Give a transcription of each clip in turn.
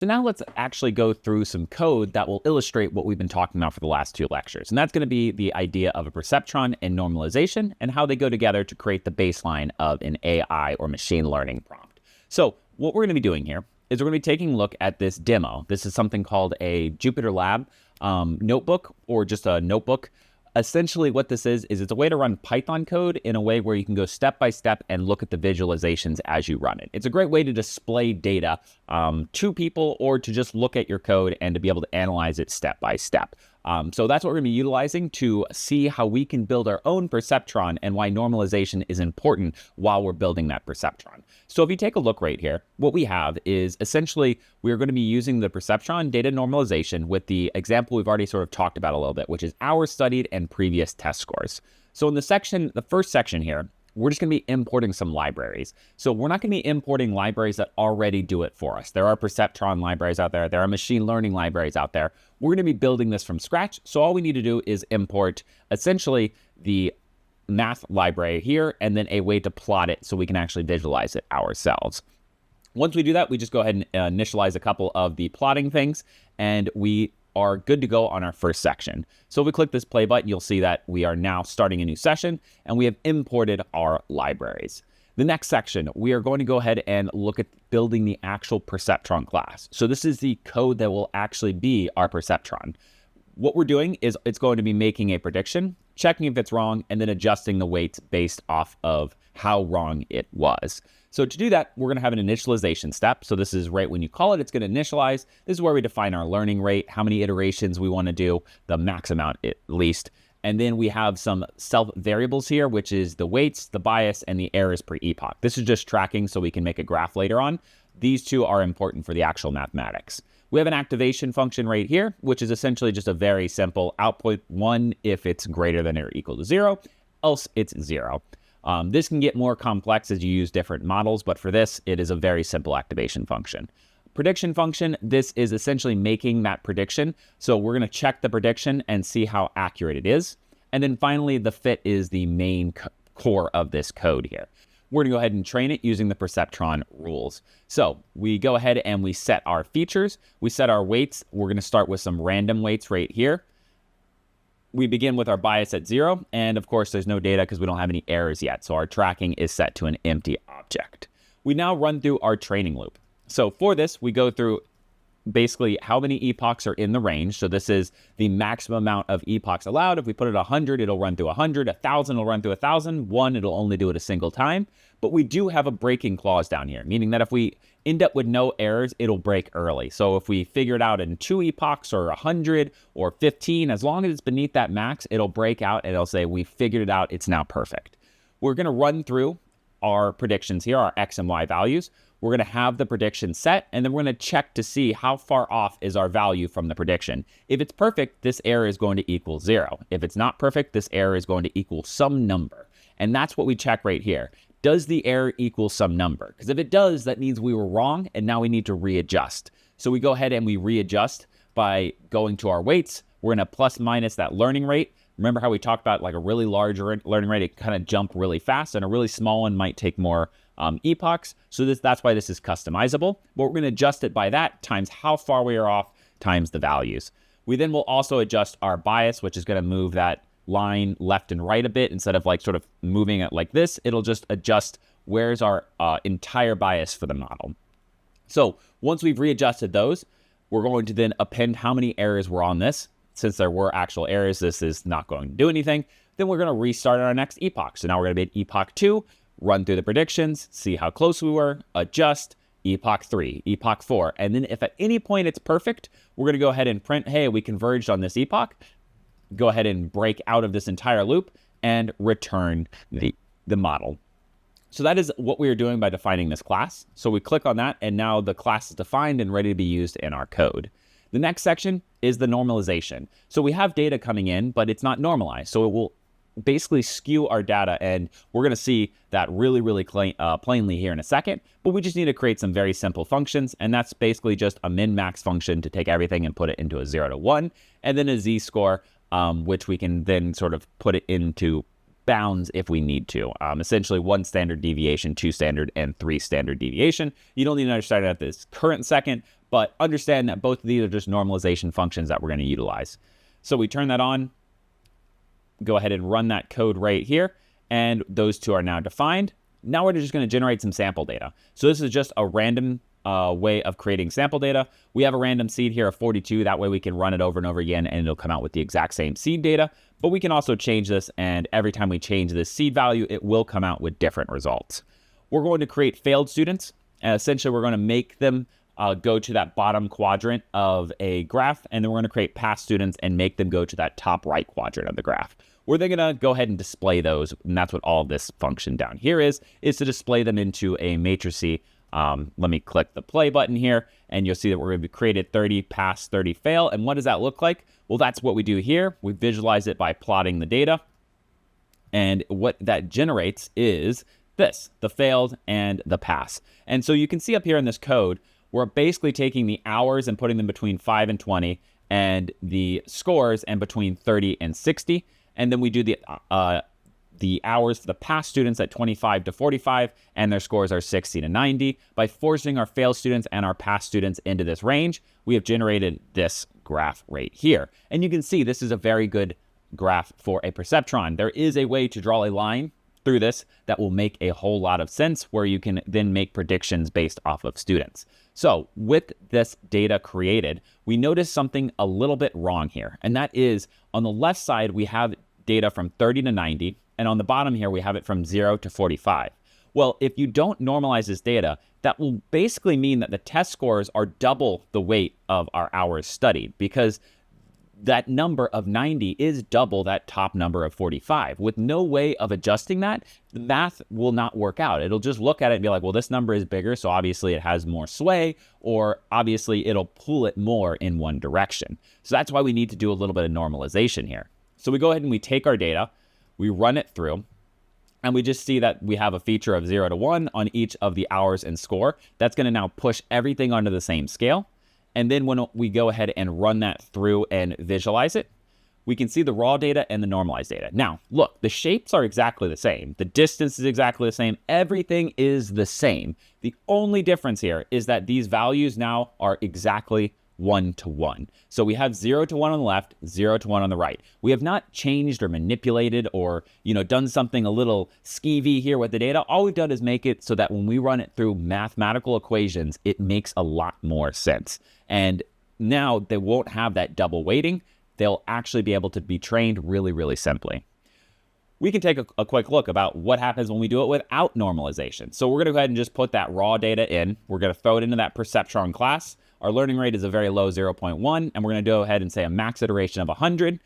So now let's actually go through some code that will illustrate what we've been talking about for the last 2 lectures. And that's going to be the idea of a perceptron and normalization and how they go together to create the baseline of an AI or machine learning prompt. So what we're going to be doing here is we're going to be taking a look at this demo. This is something called a Jupyter Lab notebook, or just a notebook. Essentially what this is it's a way to run Python code in a way where you can go step by step and look at the visualizations as you run it. It's a great way to display data to people, or to just look at your code and to be able to analyze it step by step. So that's what we're going to be utilizing to see how we can build our own perceptron and why normalization is important while we're building that perceptron. So if you take a look right here, what we have is essentially we're going to be using the perceptron data normalization with the example we've already sort of talked about a little bit, which is hours studied and previous test scores. So in the first section here, we're just going to be importing some libraries. So we're not going to be importing libraries that already do it for us. There are perceptron libraries out there. There are machine learning libraries out there. We're going to be building this from scratch. So all we need to do is import essentially the math library here, and then a way to plot it so we can actually visualize it ourselves. Once we do that, we just go ahead and initialize a couple of the plotting things, and we are good to go on our first section. So if we click this play button, you'll see that we are now starting a new session and we have imported our libraries. The next section, we are going to go ahead and look at building the actual perceptron class. So this is the code that will actually be our perceptron. What we're doing is it's going to be making a prediction, checking if it's wrong, and then adjusting the weights based off of how wrong it was. So to do that, we're going to have an initialization step. So this is right when you call it, it's going to initialize. This is where we define our learning rate, how many iterations we want to do, the max amount at least. And then we have some self variables here, which is the weights, the bias, and the errors per epoch. This is just tracking so we can make a graph later on. These two are important for the actual mathematics. We have an activation function right here, which is essentially just a very simple output 1 if it's greater than or equal to 0, else it's 0. This can get more complex as you use different models, but for this, it is a very simple activation function. Prediction function, this is essentially making that prediction. So we're going to check the prediction and see how accurate it is. And then finally, the fit is the main core of this code here. We're going to go ahead and train it using the Perceptron rules. So we go ahead and we set our features. We set our weights. We're going to start with some random weights right here. We begin with our bias at 0. And of course, there's no data because we don't have any errors yet. So our tracking is set to an empty object. We now run through our training loop. So for this, we go through basically how many epochs are in the range. So this is the maximum amount of epochs allowed. If we put it 100, it'll run through 100. 1,000 will run through 1,000. 1, it'll only do it a single time. But we do have a breaking clause down here, meaning that if we end up with no errors, it'll break early. So if we figure it out in 2 epochs or 100 or 15, as long as it's beneath that max, it'll break out and it'll say, we figured it out, it's now perfect. We're going to run through our predictions here, our X and Y values. We're going to have the prediction set, and then we're going to check to see how far off is our value from the prediction. If it's perfect, this error is going to equal 0. If it's not perfect, this error is going to equal some number. And that's what we check right here. Does the error equal some number? Because if it does, that means we were wrong, and now we need to readjust. So we go ahead and we readjust by going to our weights. We're going to plus minus that learning rate. Remember how we talked about like a really large learning rate, it kind of jump really fast, and a really small one might take more epochs. So that's why this is customizable. But we're going to adjust it by that times how far we are off times the values. We then will also adjust our bias, which is going to move that line left and right a bit. Instead of like sort of moving it like this, it'll just adjust where's our entire bias for the model. So once we've readjusted those, we're going to then append how many errors were on this. Since there were actual errors, this is not going to do anything. Then we're going to restart our next epoch. So now we're going to be at epoch 2, run through the predictions, see how close we were, adjust, epoch 3, epoch 4. And then if at any point it's perfect, we're going to go ahead and print, hey, we converged on this epoch. Go ahead and break out of this entire loop and return the model. So that is what we are doing by defining this class. So we click on that, and now the class is defined and ready to be used in our code. The next section is the normalization. So we have data coming in, but it's not normalized. So it will basically skew our data, and we're going to see that really plainly here in a second. But we just need to create some very simple functions, and that's basically just a min-max function to take everything and put it into a 0 to 1, and then a z-score, which we can then sort of put it into bounds if we need to. Essentially 1 standard deviation, 2 standard, and 3 standard deviation. You don't need to understand it at this current second, but understand that both of these are just normalization functions that we're going to utilize. So we turn that on, go ahead and run that code right here, and those two are now defined. Now we're just going to generate some sample data. So this is just a random way of creating sample data. We have a random seed here of 42. That way we can run it over and over again and it'll come out with the exact same seed data. But we can also change this, and every time we change this seed value, it will come out with different results. We're going to create failed students, and essentially we're going to make them go to that bottom quadrant of a graph, and then we're going to create pass students and make them go to that top right quadrant of the graph. We're then going to go ahead and display those, and that's what all this function down here is to display them into a matrix. Let me click the play button here, and you'll see that we're going to created 30 pass, 30 fail. And what does that look like? Well, that's what we do here. We visualize it by plotting the data, and what that generates is this, the failed and the pass. And so you can see up here in this code, we're basically taking the hours and putting them between 5 and 20, and the scores and between 30 and 60. And then we do the hours for the pass students at 25 to 45, and their scores are 60 to 90. By forcing our fail students and our pass students into this range, we have generated this graph right here. And you can see this is a very good graph for a perceptron. There is a way to draw a line through this that will make a whole lot of sense, where you can then make predictions based off of students. So with this data created, we notice something a little bit wrong here. And that is, on the left side, we have data from 30 to 90. And on the bottom here, we have it from 0 to 45. Well, if you don't normalize this data, that will basically mean that the test scores are double the weight of our hours studied, because that number of 90 is double that top number of 45. With no way of adjusting that, the math will not work out. It'll just look at it and be like, well, this number is bigger, so obviously it has more sway, or obviously it'll pull it more in one direction. So that's why we need to do a little bit of normalization here. So we go ahead and we take our data, we run it through, and we just see that we have a feature of 0 to 1 on each of the hours and score. That's going to now push everything onto the same scale. And then when we go ahead and run that through and visualize it, we can see the raw data and the normalized data. Now, look, the shapes are exactly the same. The distance is exactly the same. Everything is the same. The only difference here is that these values now are exactly 1 to 1. So we have 0 to 1 on the left, 0 to 1 on the right. We have not changed or manipulated or, done something a little skeevy here with the data. All we've done is make it so that when we run it through mathematical equations, it makes a lot more sense. And now they won't have that double weighting. They'll actually be able to be trained really, really simply. We can take a quick look about what happens when we do it without normalization. So we're going to go ahead and just put that raw data in. We're going to throw it into that Perceptron class. Our learning rate is a very low 0.1, and we're going to go ahead and say a max iteration of 100.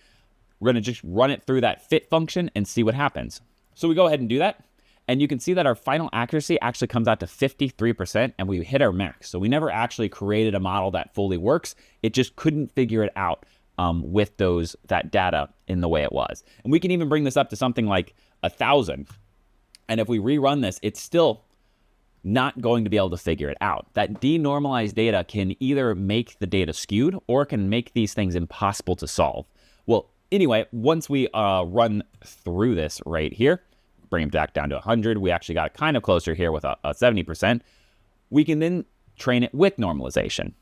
We're going to just run it through that fit function and see what happens. So we go ahead and do that, and you can see that our final accuracy actually comes out to 53%, and we hit our max. So we never actually created a model that fully works. It just couldn't figure it out with that data in the way it was. And we can even bring this up to something like 1,000. And if we rerun this, it's still not going to be able to figure it out. That denormalized data can either make the data skewed or can make these things impossible to solve. Well, anyway, once we run through this right here, bring it back down to 100, we actually got kind of closer here with a 70%. We can then train it with normalization.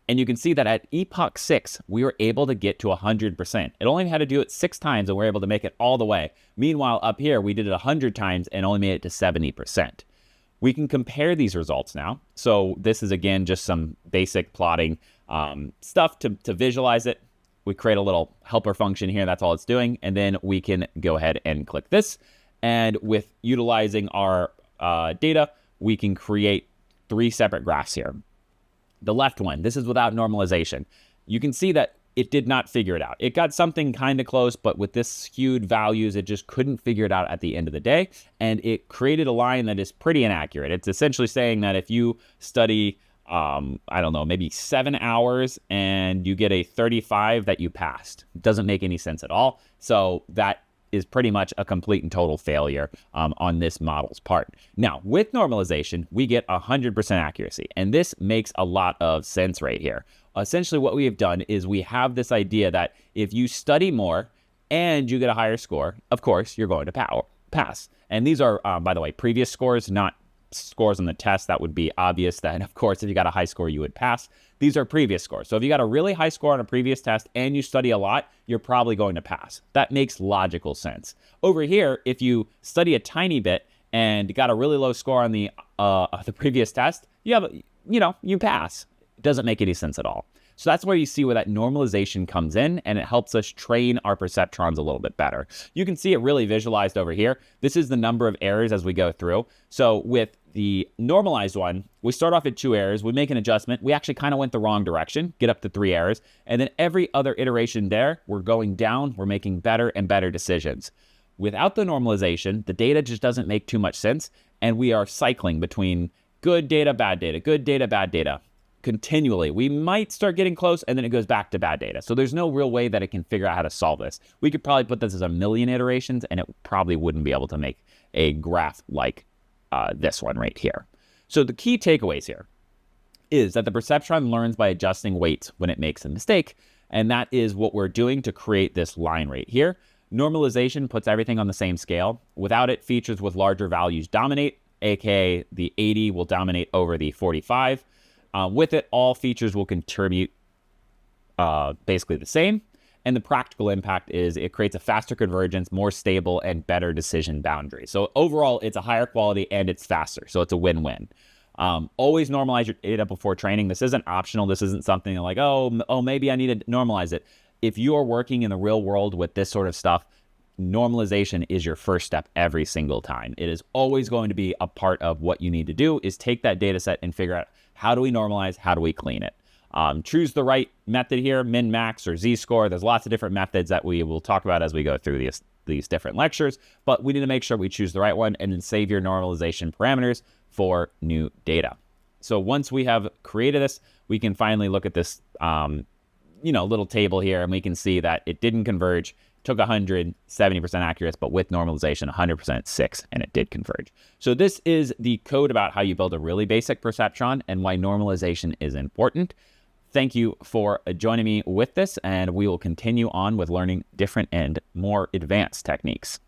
And you can see that at epoch 6, we were able to get to 100%. It only had to do it 6 times and we're able to make it all the way. Meanwhile, up here, we did it 100 times and only made it to 70%. We can compare these results now. So this is, again, just some basic plotting stuff to visualize it. We create a little helper function here. That's all it's doing. And then we can go ahead and click this. And with utilizing our data, we can create 3 separate graphs here. The left one, this is without normalization. You can see that it did not figure it out. It got something kind of close, but with this skewed values, it just couldn't figure it out at the end of the day. And it created a line that is pretty inaccurate. It's essentially saying that if you study, maybe 7 hours and you get a 35, that you passed. It doesn't make any sense at all. So that is pretty much a complete and total failure on this model's part. Now, with normalization, we get 100% accuracy, and this makes a lot of sense right here. Essentially, what we have done is we have this idea that if you study more and you get a higher score, of course, you're going to pass. And these are, by the way, previous scores, not scores on the test. That would be obvious that, of course, if you got a high score, you would pass. These are previous scores. So if you got a really high score on a previous test and you study a lot, you're probably going to pass. That makes logical sense. Over here, if you study a tiny bit and got a really low score on the previous test, you pass. It doesn't make any sense at all. So that's where you see where that normalization comes in, and it helps us train our perceptrons a little bit better. You can see it really visualized over here. This is the number of errors as we go through. So with the normalized one, we start off at 2 errors. We make an adjustment. We actually kind of went the wrong direction, get up to 3 errors. And then every other iteration there, we're going down. We're making better and better decisions. Without the normalization, the data just doesn't make too much sense. And we are cycling between good data, bad data, good data, bad data continually. We might start getting close and then it goes back to bad data. So there's no real way that it can figure out how to solve this. We could probably put this as 1,000,000 iterations and it probably wouldn't be able to make a graph like this one right here. So the key takeaways here is that the perceptron learns by adjusting weights when it makes a mistake. And that is what we're doing to create this line right here. Normalization puts everything on the same scale. Without it, features with larger values dominate, aka the 80 will dominate over the 45. With it, all features will contribute basically the same. And the practical impact is it creates a faster convergence, more stable, and better decision boundaries. So overall, it's a higher quality and it's faster. So it's a win-win. Always normalize your data before training. This isn't optional. This isn't something like, oh, maybe I need to normalize it. If you are working in the real world with this sort of stuff, normalization is your first step every single time. It is always going to be a part of what you need to do is take that data set and figure out how do we normalize, how do we clean it. Choose the right method here, min, max, or z-score. There's lots of different methods that we will talk about as we go through these different lectures, but we need to make sure we choose the right one and then save your normalization parameters for new data. So once we have created this, we can finally look at this little table here, and we can see that it didn't converge. Took 100, 70% accurate, but with normalization, 100% 6, and it did converge. So this is the code about how you build a really basic perceptron and why normalization is important. Thank you for joining me with this, and we will continue on with learning different and more advanced techniques.